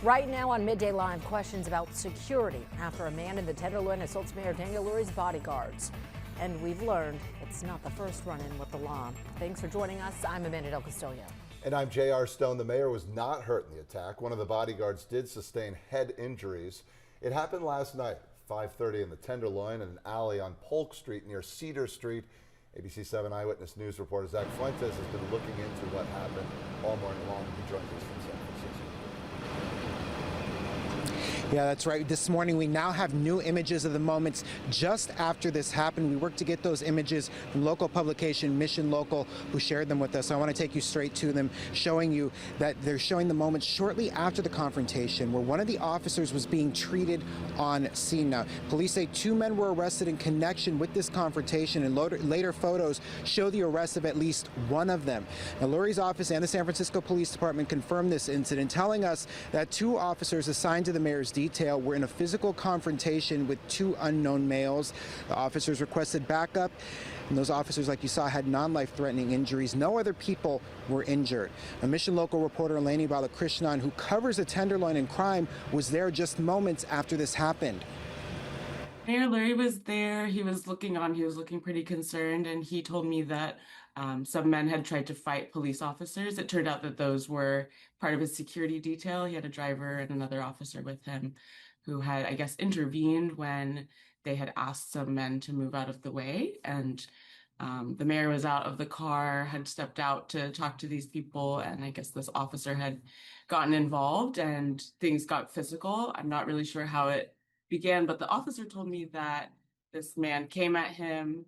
Right now on Midday Live, questions about security after a man in the Tenderloin assaults Mayor Daniel Lurie's bodyguards. And we've learned it's not the first run-in with the law. Thanks for joining us. I'm Amanda Del Castillo. And I'm J.R. Stone. The mayor was not hurt in the attack. One of the bodyguards did sustain head injuries. It happened last night, 5:30 in the Tenderloin in an alley on Polk Street near Cedar Street. ABC 7 Eyewitness News reporter Zach Fuentes has been looking into what happened all morning long. He joins us from San Francisco. Yeah, that's right. This morning we now have new images of the moments just after this happened. We worked to get those images from local publication Mission Local, who shared them with us. So I want to take you straight to them, showing you that they're showing the moments shortly after the confrontation where one of the officers was being treated on scene. Now, police say 2 men were arrested in connection with this confrontation, and later photos show the arrest of at least one of them. Now, Lurie's office and the San Francisco Police Department confirmed this incident, telling us that 2 officers assigned to the mayor's detail were in a physical confrontation with 2 unknown males. The officers requested backup, and those officers, like you saw, had non-life-threatening injuries. No other people were injured. A Mission Local reporter, Eleni Balakrishnan, who covers the Tenderloin and crime, was there just moments after this happened. Mayor Lurie was there. He was looking on. He was looking pretty concerned, and he told me that some men had tried to fight police officers. It turned out that those were part of his security detail. He had a driver and another officer with him who had, I guess, intervened when they had asked some men to move out of the way. And the mayor was out of the car, had stepped out to talk to these people, and I guess this officer had gotten involved and things got physical. I'm not really sure how it began, but the officer told me that this man came at him,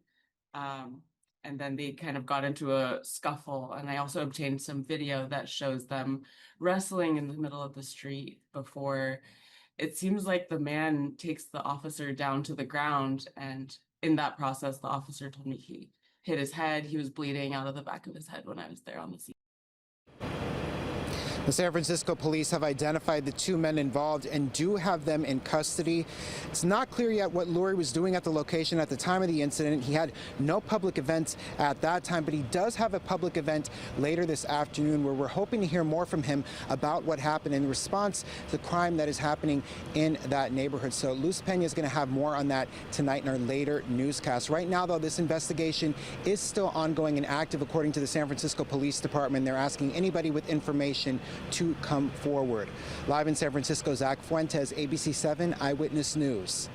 and then they kind of got into a scuffle. And I also obtained some video that shows them wrestling in the middle of the street before it seems like the man takes the officer down to the ground. And in that process, the officer told me he hit his head. He was bleeding out of the back of his head when I was there on the scene. The San Francisco police have identified the 2 men involved and do have them in custody. It's not clear yet what Lurie was doing at the location at the time of the incident. He had no public events at that time, but he does have a public event later this afternoon where we're hoping to hear more from him about what happened in response to the crime that is happening in that neighborhood. So Luz Pena is going to have more on that tonight in our later newscast. Right now, though, this investigation is still ongoing and active, according to the San Francisco Police Department. They're asking anybody with information to come forward. Live in San Francisco, Zach Fuentes, ABC 7 Eyewitness News.